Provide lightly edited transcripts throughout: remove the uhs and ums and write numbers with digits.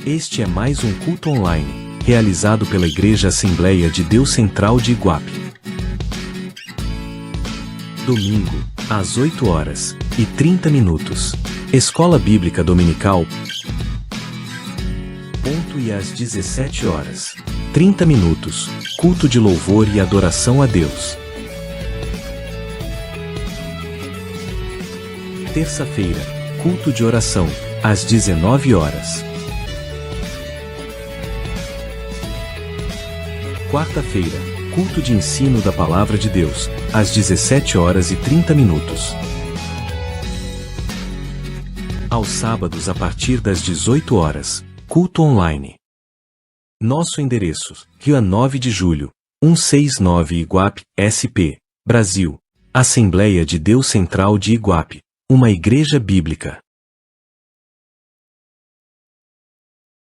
Este é mais um culto online, realizado pela Igreja Assembleia de Deus Central de Iguape. Domingo, às 8h30. Escola Bíblica Dominical. E às 17h30, culto de louvor e adoração a Deus. Terça-feira, culto de oração, às 19h. Quarta-feira, culto de ensino da Palavra de Deus, às 17h30. Aos sábados a partir das 18h, culto online. Nosso endereço: Rio 9 de Julho, 169 Iguape, SP, Brasil. Assembleia de Deus Central de Iguape, uma igreja bíblica.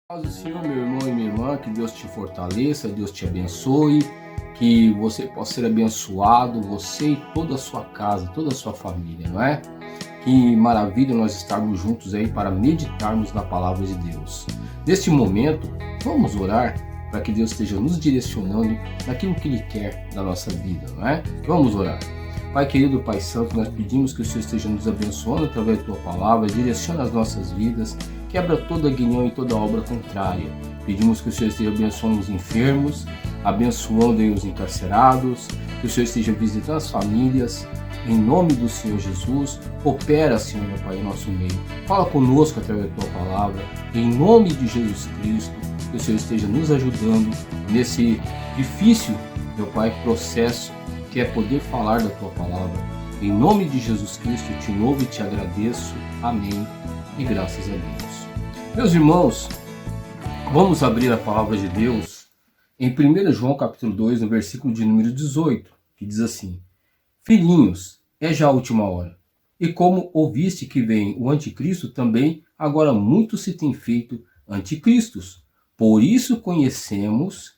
Paz do Senhor, meu irmão e minha irmã, que Deus te fortaleça, Deus te abençoe, que você possa ser abençoado, você e toda a sua casa, toda a sua família, não é? Que maravilha nós estarmos juntos aí para meditarmos na palavra de Deus. Neste momento, vamos orar para que Deus esteja nos direcionando naquilo que Ele quer da nossa vida, não é? Vamos orar. Pai querido, Pai santo, nós pedimos que o Senhor esteja nos abençoando através da Tua palavra, direciona as nossas vidas, quebra toda guilhão e toda obra contrária. Pedimos que o Senhor esteja abençoando os enfermos, abençoando os encarcerados, que o Senhor esteja visitando as famílias. Em nome do Senhor Jesus, opera, Senhor, meu Pai, em nosso meio. Fala conosco através da Tua palavra. Em nome de Jesus Cristo, que o Senhor esteja nos ajudando nesse difícil, meu Pai, processo que é poder falar da Tua palavra. Em nome de Jesus Cristo, eu te louvo e te agradeço. Amém. E graças a Deus. Meus irmãos, vamos abrir a palavra de Deus em 1 João capítulo 2, no versículo de número 18, que diz assim: Filhinhos, é já a última hora. E como ouviste que vem o anticristo, também agora muitos se têm feito anticristos. Por isso conhecemos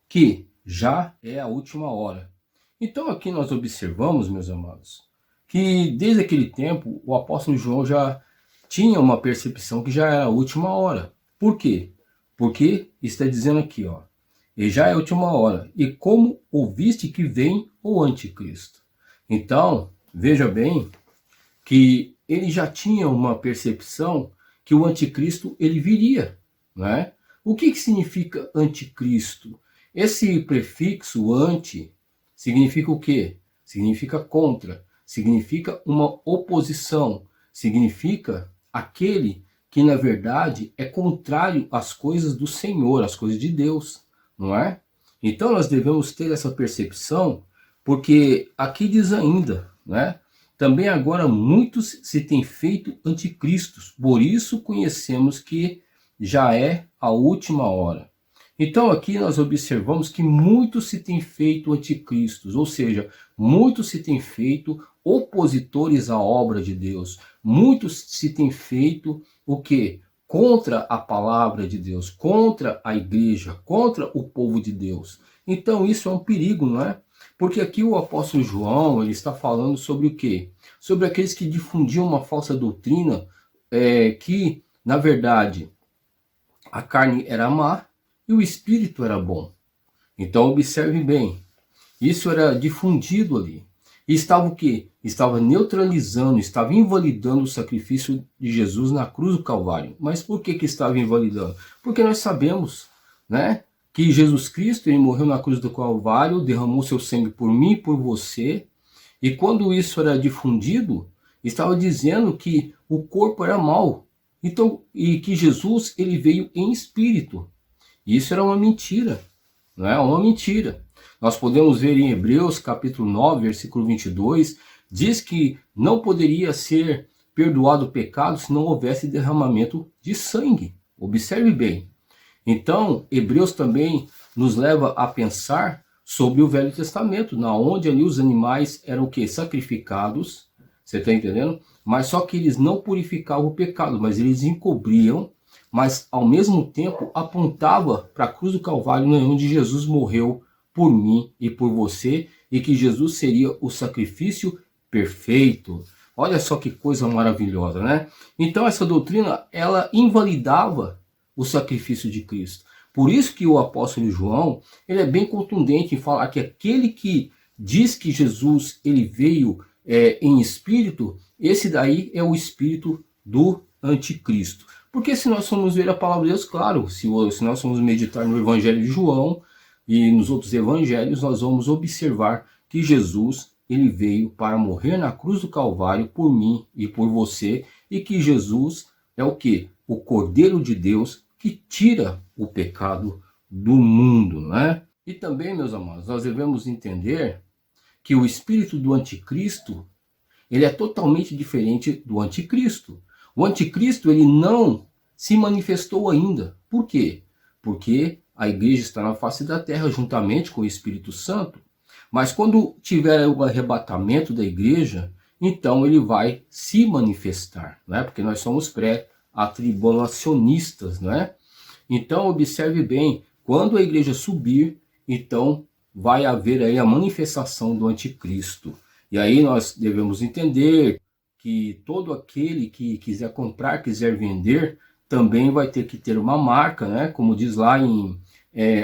que já é a última hora. Então aqui nós observamos, meus amados, que desde aquele tempo o apóstolo João já tinha uma percepção que já era a última hora. Por quê? Porque está dizendo aqui, ó, e já é a última hora. E como ouviste que vem o anticristo. Então, veja bem que ele já tinha uma percepção que o anticristo ele viria, né? O que significa anticristo? Esse prefixo anti significa o quê? Significa contra, significa uma oposição, significa aquele que na verdade é contrário às coisas do Senhor, às coisas de Deus, não é? Então nós devemos ter essa percepção, porque aqui diz ainda, né? Também agora muitos se têm feito anticristos, por isso conhecemos que já é a última hora. Então aqui nós observamos que muitos se têm feito anticristos, ou seja, muitos se têm feito opositores à obra de Deus, muitos se têm feito o quê? Contra a palavra de Deus, contra a igreja, contra o povo de Deus. Então isso é um perigo, não é? Porque aqui o apóstolo João ele está falando sobre o quê? Sobre aqueles que difundiam uma falsa doutrina, que na verdade a carne era má e o espírito era bom. Então observe bem, isso era difundido ali. E estava o quê? Estava neutralizando, estava invalidando o sacrifício de Jesus na cruz do Calvário. Mas por que estava invalidando? Porque nós sabemos, né, que Jesus Cristo ele morreu na cruz do Calvário, derramou seu sangue por mim e por você. E quando isso era difundido, estava dizendo que o corpo era mau. Então, e que Jesus ele veio em espírito. Isso era uma mentira, não é? Uma mentira. Nós podemos ver em Hebreus capítulo 9, versículo 22, diz que não poderia ser perdoado o pecado se não houvesse derramamento de sangue. Observe bem. Então, Hebreus também nos leva a pensar sobre o Velho Testamento, na onde ali os animais eram o quê? Sacrificados, você está entendendo? Mas só que eles não purificavam o pecado, mas eles encobriam, mas ao mesmo tempo apontava para a cruz do Calvário, onde Jesus morreu por mim e por você, e que Jesus seria o sacrifício perfeito. Olha só que coisa maravilhosa, né? Então essa doutrina, ela invalidava o sacrifício de Cristo. Por isso que o apóstolo João, ele é bem contundente em falar que aquele que diz que Jesus ele veio em espírito, esse daí é o espírito do anticristo. Porque se nós formos ver a palavra de Deus, claro, se nós formos meditar no Evangelho de João e nos outros evangelhos, nós vamos observar que Jesus ele veio para morrer na cruz do Calvário por mim e por você, e que Jesus é o quê? O Cordeiro de Deus que tira o pecado do mundo, né? E também, meus amados, nós devemos entender que o espírito do anticristo, ele é totalmente diferente do anticristo. O anticristo, ele não se manifestou ainda. Por quê? Porque a igreja está na face da terra juntamente com o Espírito Santo. Mas quando tiver o arrebatamento da igreja, então ele vai se manifestar, né? Porque nós somos pré-atribulacionistas, né? Então observe bem, quando a igreja subir, então vai haver aí a manifestação do anticristo. E aí nós devemos entender que todo aquele que quiser comprar, quiser vender, também vai ter que ter uma marca, né? Como diz lá em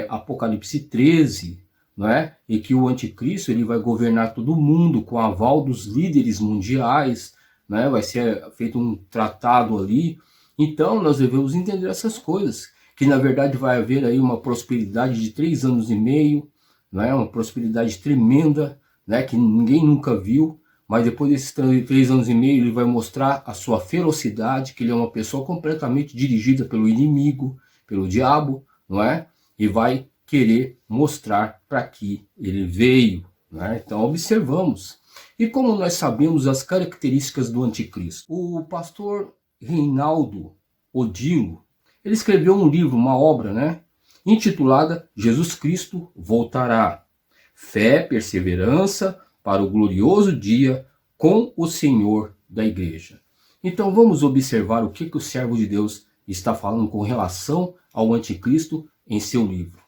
Apocalipse 13, não é? E que o anticristo ele vai governar todo mundo com aval dos líderes mundiais, né? Vai ser feito um tratado ali. Então nós devemos entender essas coisas, que na verdade vai haver aí uma prosperidade de 3 anos e meio, né? Uma prosperidade tremenda, né? Que ninguém nunca viu. Mas depois desses 3 anos e meio ele vai mostrar a sua ferocidade, que ele é uma pessoa completamente dirigida pelo inimigo, pelo diabo, não é? E vai querer mostrar para que ele veio, né? Então observamos. E como nós sabemos as características do anticristo? O pastor Reinaldo Odilo, ele escreveu um livro, uma obra, né? Intitulada Jesus Cristo Voltará. Fé, perseverança para o glorioso dia com o Senhor da igreja. Então vamos observar o que o servo de Deus está falando com relação ao anticristo em seu livro.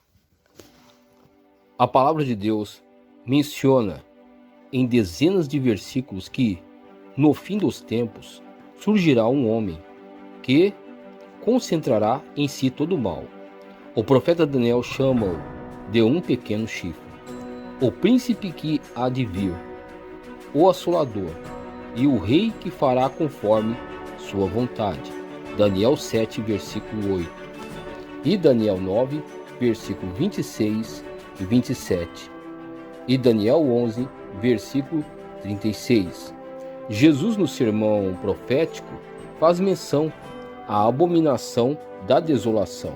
A palavra de Deus menciona em dezenas de versículos que, no fim dos tempos, surgirá um homem que concentrará em si todo o mal. O profeta Daniel chama-o de um pequeno chifre. O príncipe que há de vir, o assolador, e o rei que fará conforme sua vontade. Daniel 7, versículo 8. E Daniel 9, versículo 26 e 27. E Daniel 11, versículo 36. Jesus, no sermão profético, faz menção à abominação da desolação,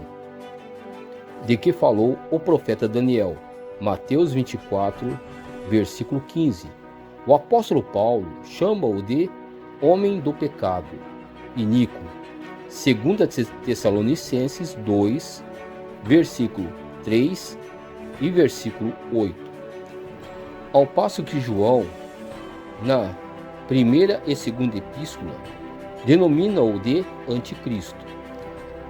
de que falou o profeta Daniel. Mateus 24, versículo 15. O apóstolo Paulo chama-o de homem do pecado, iníquo. 2 Tessalonicenses 2, versículo 3 e versículo 8. Ao passo que João, na primeira e segunda epístola, denomina-o de anticristo.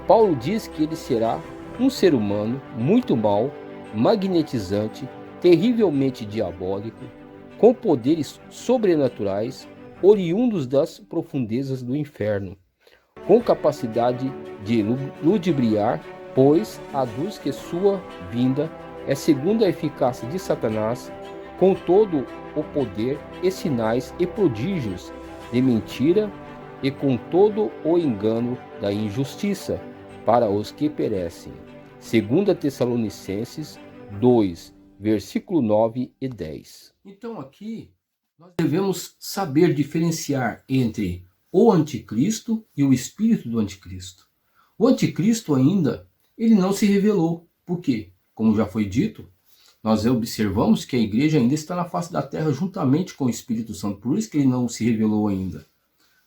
Paulo diz que ele será um ser humano muito mau, magnetizante, terrivelmente diabólico, com poderes sobrenaturais, oriundos das profundezas do inferno, com capacidade de ludibriar, pois aduz que sua vinda é segundo a eficácia de Satanás, com todo o poder e sinais e prodígios de mentira e com todo o engano da injustiça para os que perecem. 2 Tessalonicenses 2, versículo 9 e 10. Então aqui nós devemos saber diferenciar entre o anticristo e o espírito do anticristo. O anticristo ainda, ele não se revelou. Por quê? Como já foi dito, nós observamos que a igreja ainda está na face da terra juntamente com o Espírito Santo. Por isso que ele não se revelou ainda,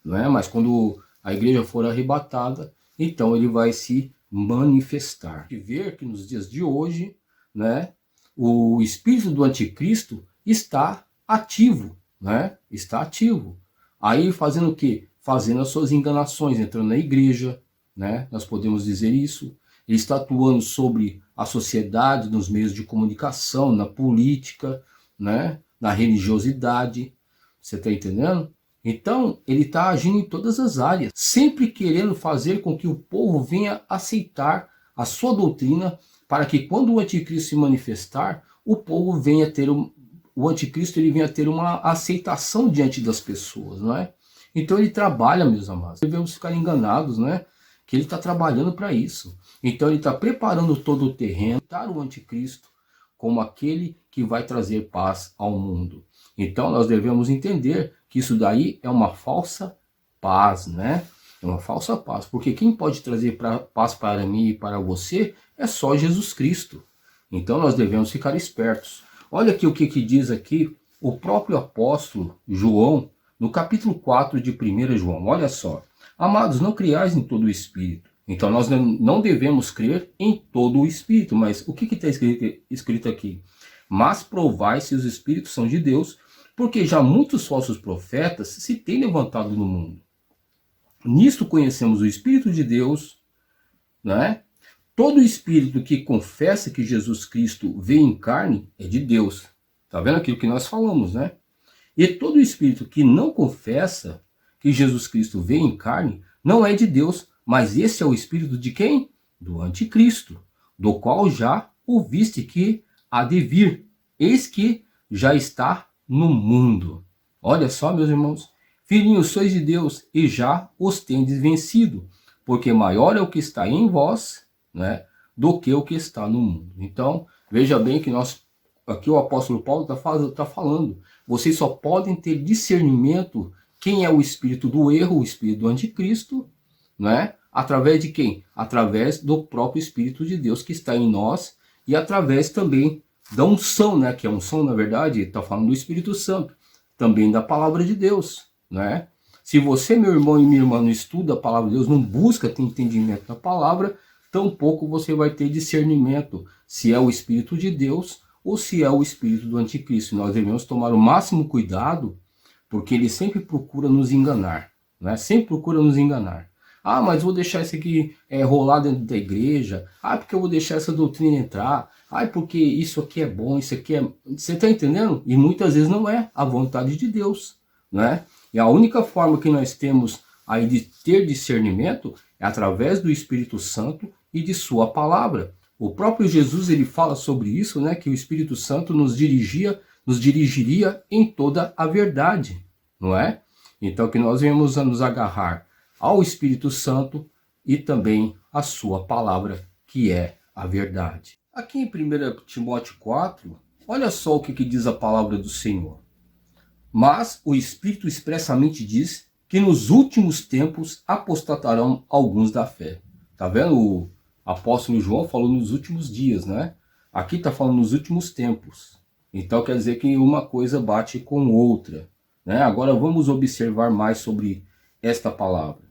não é? Mas quando a igreja for arrebatada, então ele vai se manifestar. E ver que nos dias de hoje, né, o espírito do anticristo está ativo, né? Está ativo. Aí fazendo o quê? Fazendo as suas enganações, entrando na igreja, né? Nós podemos dizer isso. Ele está atuando sobre a sociedade, nos meios de comunicação, na política, né? Na religiosidade. Você está entendendo? Então, ele está agindo em todas as áreas, sempre querendo fazer com que o povo venha aceitar a sua doutrina, para que quando o anticristo se manifestar, o povo venha ter o anticristo ele venha ter uma aceitação diante das pessoas, não é? Então ele trabalha, meus amados. Devemos ficar enganados, né? Que ele está trabalhando para isso. Então ele está preparando todo o terreno para o anticristo como aquele que vai trazer paz ao mundo. Então nós devemos entender que isso daí é uma falsa paz, né? É uma falsa paz, porque quem pode trazer paz para mim e para você é só Jesus Cristo. Então nós devemos ficar espertos. Olha aqui o que diz aqui o próprio apóstolo João, no capítulo 4 de 1 João. Olha só. Amados, não criais em todo o Espírito. Então nós não devemos crer em todo o Espírito. Mas o que está escrito aqui? Mas provai se os Espíritos são de Deus, porque já muitos falsos profetas se têm levantado no mundo. Nisto conhecemos o Espírito de Deus, né? Todo espírito que confessa que Jesus Cristo veio em carne é de Deus. Tá vendo aquilo que nós falamos, né? E todo espírito que não confessa que Jesus Cristo veio em carne não é de Deus, mas esse é o espírito de quem? Do anticristo, do qual já ouviste que há de vir. Eis que já está no mundo. Olha só, meus irmãos. Filhinhos, sois de Deus e já os tendes vencido, porque maior é o que está em vós, né, do que o que está no mundo. Então, veja bem que aqui o apóstolo Paulo está falando. Vocês só podem ter discernimento quem é o espírito do erro, o espírito do anticristo, né? Através de quem? Através do próprio Espírito de Deus que está em nós e através também da unção, né? Que a unção, na verdade, está falando do Espírito Santo, também da palavra de Deus, né? Se você, meu irmão e minha irmã, não estuda a palavra de Deus, não busca ter entendimento da palavra, tampouco você vai ter discernimento se é o Espírito de Deus ou se é o espírito do anticristo. Nós devemos tomar o máximo cuidado, porque ele sempre procura nos enganar, né? Sempre procura nos enganar. Ah, mas vou deixar isso aqui rolar dentro da igreja. Ah, porque eu vou deixar essa doutrina entrar. Ah, porque isso aqui é bom, isso aqui é... Você está entendendo? E muitas vezes não é a vontade de Deus, né? E a única forma que nós temos aí de ter discernimento é através do Espírito Santo e de sua palavra. O próprio Jesus, ele fala sobre isso, né? Que o Espírito Santo nos dirigiria em toda a verdade, não é? Então que nós vamos nos agarrar ao Espírito Santo e também à sua palavra, que é a verdade. Aqui em 1 Timóteo 4, olha só o que diz a palavra do Senhor. Mas o Espírito expressamente diz que nos últimos tempos apostatarão alguns da fé. Tá vendo? O apóstolo João falou nos últimos dias, né? Aqui está falando nos últimos tempos. Então quer dizer que uma coisa bate com outra, né? Agora vamos observar mais sobre esta palavra,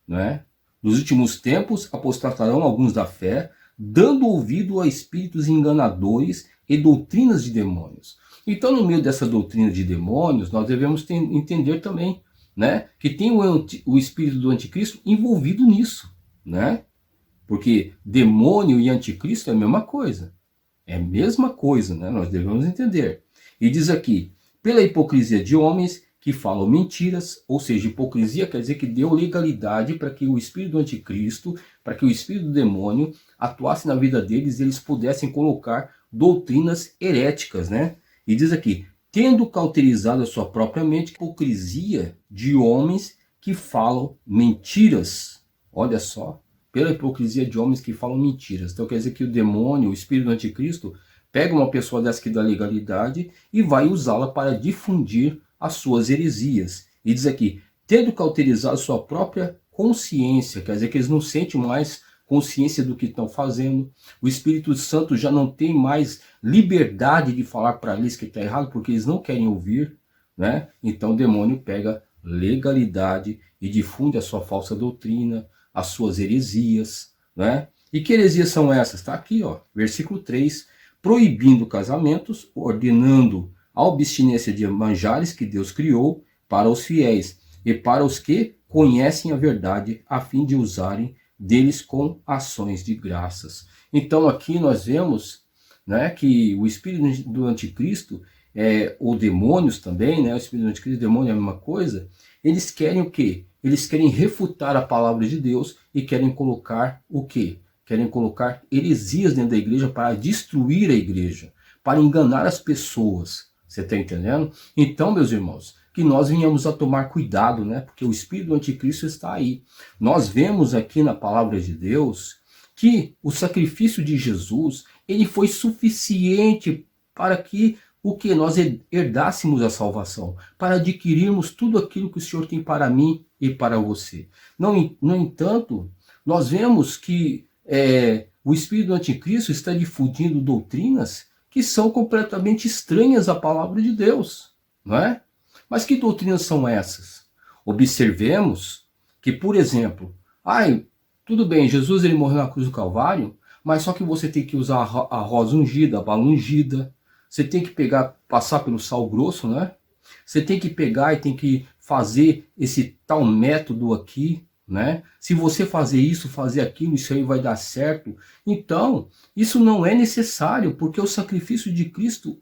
né? Nos últimos tempos apostatarão alguns da fé, dando ouvido a espíritos enganadores e doutrinas de demônios. Então, no meio dessa doutrina de demônios, nós devemos entender também, né, que tem o espírito do anticristo envolvido nisso, né? Porque demônio e anticristo é a mesma coisa. É a mesma coisa, né? Nós devemos entender. E diz aqui, pela hipocrisia de homens que falam mentiras, ou seja, hipocrisia quer dizer que deu legalidade para que o espírito do anticristo, para que o espírito do demônio atuasse na vida deles e eles pudessem colocar doutrinas heréticas, né? E diz aqui, tendo cauterizado a sua própria mente, hipocrisia de homens que falam mentiras. Olha só, pela hipocrisia de homens que falam mentiras. Então quer dizer que o demônio, o espírito do anticristo, pega uma pessoa dessa que dá legalidade e vai usá-la para difundir as suas heresias. E diz aqui, tendo cauterizado sua própria consciência, quer dizer que eles não sentem mais consciência do que estão fazendo. O Espírito Santo já não tem mais liberdade de falar para eles que está errado, porque eles não querem ouvir, né? Então o demônio pega legalidade e difunde a sua falsa doutrina, as suas heresias, né? E que heresias são essas? Está aqui, ó, versículo 3, proibindo casamentos, ordenando a abstinência de manjares que Deus criou para os fiéis e para os que conhecem a verdade, a fim de usarem deles com ações de graças. Então aqui nós vemos, né, que o espírito do anticristo, ou demônios também, né, o espírito do anticristo e o demônio é a mesma coisa, eles querem o quê? Eles querem refutar a palavra de Deus e querem colocar o quê? Querem colocar heresias dentro da igreja para destruir a igreja, para enganar as pessoas. Você está entendendo? Então, meus irmãos, que nós venhamos a tomar cuidado, né? Porque o espírito do anticristo está aí. Nós vemos aqui na palavra de Deus que o sacrifício de Jesus, ele foi suficiente para que o que nós herdássemos a salvação, para adquirirmos tudo aquilo que o Senhor tem para mim e para você. No entanto, nós vemos que o espírito do anticristo está difundindo doutrinas que são completamente estranhas à palavra de Deus, não é? Mas que doutrinas são essas? Observemos que, por exemplo, tudo bem, Jesus ele morreu na cruz do Calvário, mas só que você tem que usar a rosa ungida, a bala ungida, você tem que passar pelo sal grosso, né? Você tem que pegar e tem que fazer esse tal método aqui, né? Se você fazer isso, fazer aquilo, isso aí vai dar certo. Então, isso não é necessário, porque o sacrifício de Cristo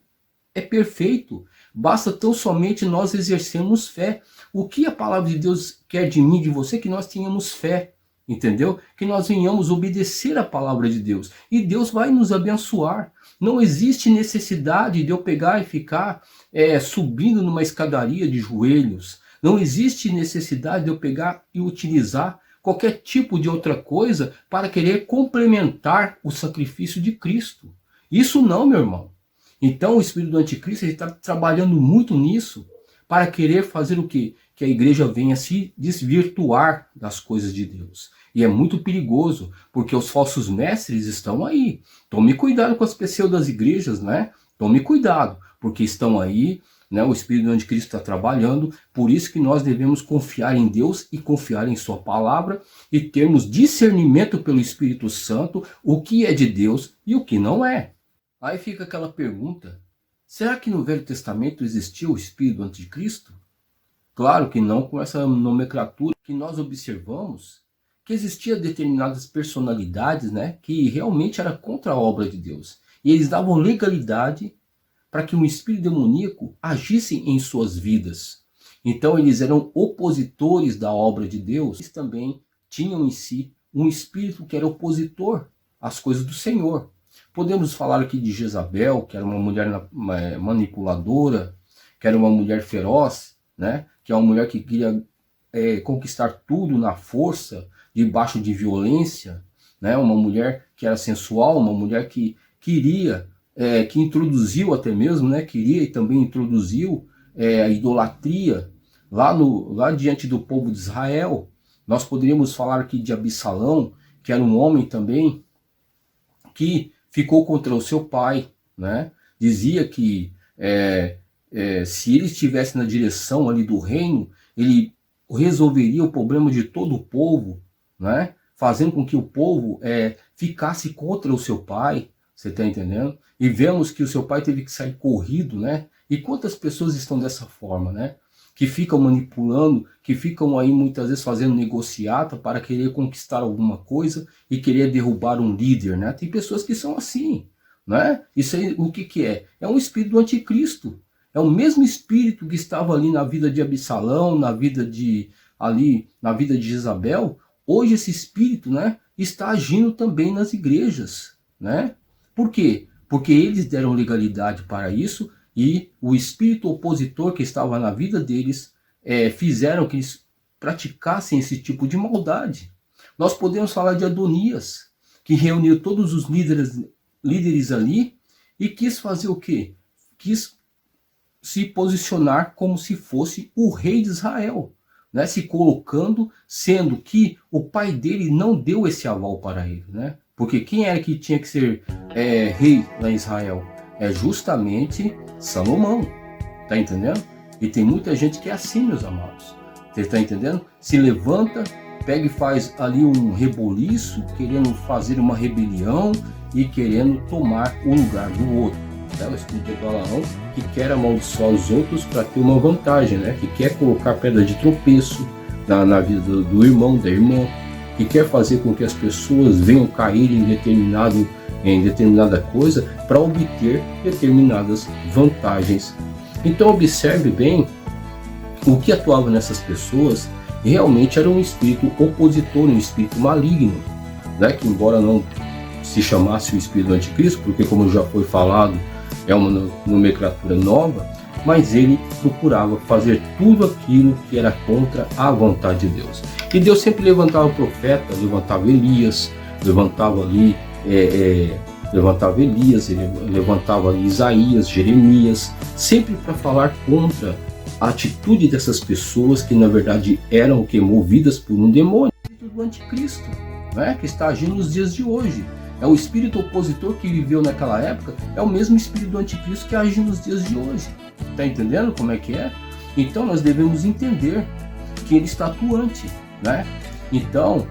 é perfeito. Basta tão somente nós exercermos fé. O que a palavra de Deus quer de mim, de você, é que nós tenhamos fé, entendeu? Que nós venhamos obedecer a palavra de Deus. E Deus vai nos abençoar. Não existe necessidade de eu pegar e ficar subindo numa escadaria de joelhos. Não existe necessidade de eu pegar e utilizar qualquer tipo de outra coisa para querer complementar o sacrifício de Cristo. Isso não, meu irmão. Então o espírito do anticristo está trabalhando muito nisso para querer fazer o quê? Que a igreja venha se desvirtuar das coisas de Deus. E é muito perigoso, porque os falsos mestres estão aí. Tome cuidado com as pessoas das igrejas, né? Tome cuidado, porque estão aí, né? O espírito do anticristo está trabalhando, por isso que nós devemos confiar em Deus e confiar em sua palavra e termos discernimento pelo Espírito Santo, o que é de Deus e o que não é. Aí fica aquela pergunta, será que no Velho Testamento existia o espírito do anticristo? Claro que não com essa nomenclatura que nós observamos, que existia determinadas personalidades, né, que realmente era contra a obra de Deus. E eles davam legalidade para que um espírito demoníaco agisse em suas vidas. Então eles eram opositores da obra de Deus. Eles também tinham em si um espírito que era opositor às coisas do Senhor. Podemos falar aqui de Jezabel, que era uma mulher manipuladora, que era uma mulher feroz, né? Que é uma mulher que queria conquistar tudo na força, debaixo de violência, né? Uma mulher que era sensual, uma mulher que queria, que introduziu até mesmo, né? Queria e também introduziu a idolatria lá diante do povo de Israel. Nós poderíamos falar aqui de Absalão, que era um homem também que ficou contra o seu pai, né? Dizia que se ele estivesse na direção ali do reino, ele resolveria o problema de todo o povo, né? Fazendo com que o povo ficasse contra o seu pai, você está entendendo? E vemos que o seu pai teve que sair corrido, né? E quantas pessoas estão dessa forma, né? Que ficam manipulando, que ficam aí muitas vezes fazendo negociata para querer conquistar alguma coisa e querer derrubar um líder, né? Tem pessoas que são assim, né? Isso aí, o que é? É um espírito do anticristo. É o mesmo espírito que estava ali na vida de Absalão, na vida de Jezabel. Hoje esse espírito, né, está agindo também nas igrejas, né? Por quê? Porque eles deram legalidade para isso e o espírito opositor que estava na vida deles fizeram que eles praticassem esse tipo de maldade. Nós podemos falar de Adonias, que reuniu todos os líderes ali e quis fazer o quê? Quis se posicionar como se fosse o rei de Israel, né? Se colocando, sendo que o pai dele não deu esse aval para ele, né? Porque quem era que tinha que ser rei lá em Israel? É justamente Salomão, tá entendendo? E tem muita gente que é assim, meus amados. Você tá entendendo? Se levanta, pega e faz ali um reboliço, querendo fazer uma rebelião e querendo tomar o lugar do outro. O espírito de Balaão que quer amaldiçoar os outros para ter uma vantagem, né? Que quer colocar pedra de tropeço na vida do irmão, da irmã, que quer fazer com que as pessoas venham cair em determinada coisa para obter determinadas vantagens. Então observe bem o que atuava nessas pessoas realmente era um espírito opositor, um espírito maligno, né? Que embora não se chamasse o espírito do anticristo, porque como já foi falado, é uma nomenclatura nova, mas ele procurava fazer tudo aquilo que era contra a vontade de Deus. E Deus sempre levantava o profeta, levantava Elias, levantava ali Isaías, Jeremias, sempre para falar contra a atitude dessas pessoas que na verdade eram o que? Movidas por um demônio, do anticristo, né? Que está agindo nos dias de hoje. É o espírito opositor que viveu naquela época, é o mesmo espírito do anticristo que age nos dias de hoje. Está entendendo como é que é? Então nós devemos entender que ele está atuante, né? Então,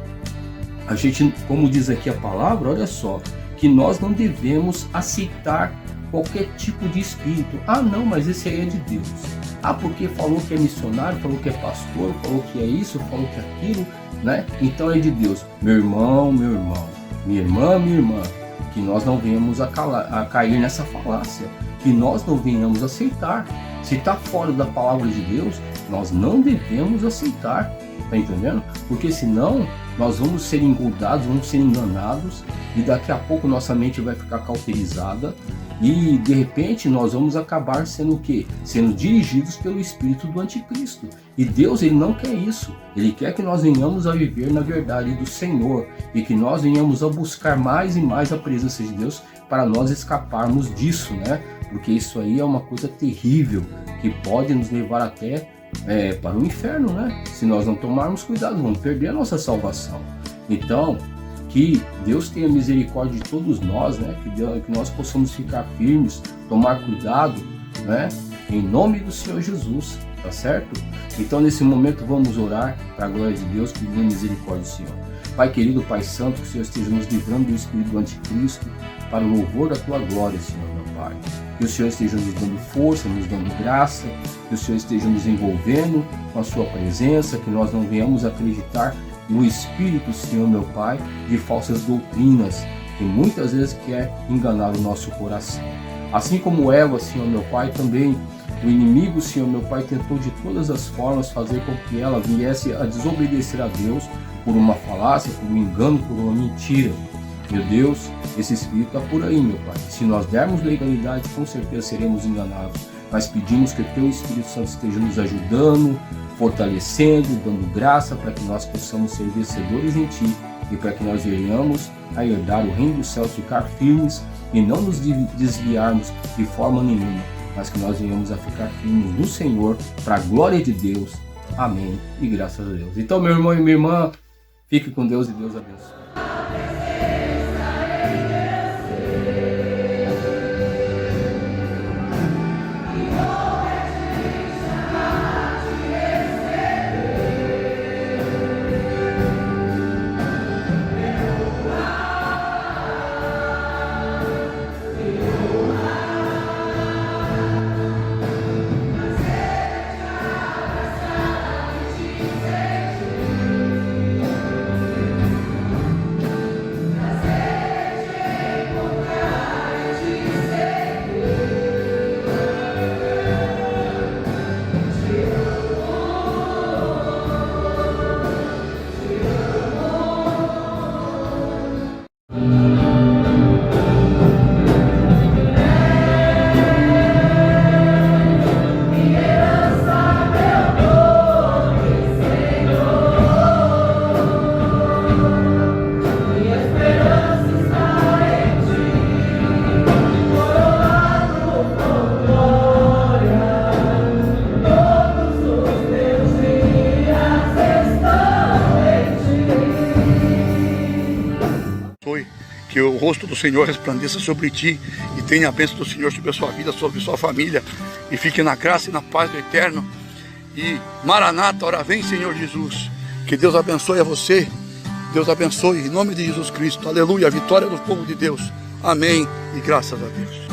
a gente, como diz aqui a palavra, olha só, que nós não devemos aceitar qualquer tipo de espírito. Ah, não, mas esse aí é de Deus. Ah, porque falou que é missionário, falou que é pastor, falou que é isso, falou que é aquilo, né? Então é de Deus. Meu irmão, minha irmã, que nós não venhamos a cair nessa falácia, que nós não venhamos aceitar. Se está fora da palavra de Deus, nós não devemos aceitar, tá entendendo? Porque senão nós vamos ser engoldados, vamos ser enganados, e daqui a pouco nossa mente vai ficar cauterizada, e de repente nós vamos acabar sendo o quê? Sendo dirigidos pelo espírito do anticristo. E Deus, ele não quer isso. Ele quer que nós venhamos a viver na verdade do Senhor, e que nós venhamos a buscar mais e mais a presença de Deus para nós escaparmos disso, né? Porque isso aí é uma coisa terrível, que pode nos levar até para o inferno, né? Se nós não tomarmos cuidado, vamos perder a nossa salvação. Então, que Deus tenha misericórdia de todos nós, né? Que nós possamos ficar firmes, tomar cuidado, né? Em nome do Senhor Jesus, tá certo? Então, nesse momento, vamos orar para a glória de Deus, que tenha misericórdia do Senhor. Pai querido, Pai santo, que o Senhor esteja nos livrando do espírito do anticristo, para o louvor da tua glória, Senhor, meu Pai. Que o Senhor esteja nos dando força, nos dando graça, que o Senhor esteja nos envolvendo com a sua presença, que nós não venhamos acreditar no espírito, Senhor, meu Pai, de falsas doutrinas, que muitas vezes quer enganar o nosso coração. Assim como Eva, Senhor, meu Pai, também o inimigo, Senhor, meu Pai, tentou de todas as formas fazer com que ela viesse a desobedecer a Deus por uma falácia, por um engano, por uma mentira. Meu Deus, esse espírito está por aí, meu Pai. Se nós dermos legalidade, com certeza seremos enganados. Mas pedimos que o Teu Espírito Santo esteja nos ajudando, fortalecendo, dando graça para que nós possamos ser vencedores em Ti e para que nós venhamos a herdar o reino dos céus, ficar firmes e não nos desviarmos de forma nenhuma, mas que nós venhamos a ficar firmes no Senhor, para a glória de Deus. Amém. E graças a Deus. Então, meu irmão e minha irmã, fique com Deus e Deus abençoe. Que o rosto do Senhor resplandeça sobre ti e tenha a bênção do Senhor sobre a sua vida, sobre a sua família, e fique na graça e na paz do Eterno. E Maranata, ora vem, Senhor Jesus. Que Deus abençoe a você, Deus abençoe em nome de Jesus Cristo. Aleluia, a vitória do povo de Deus. Amém e graças a Deus.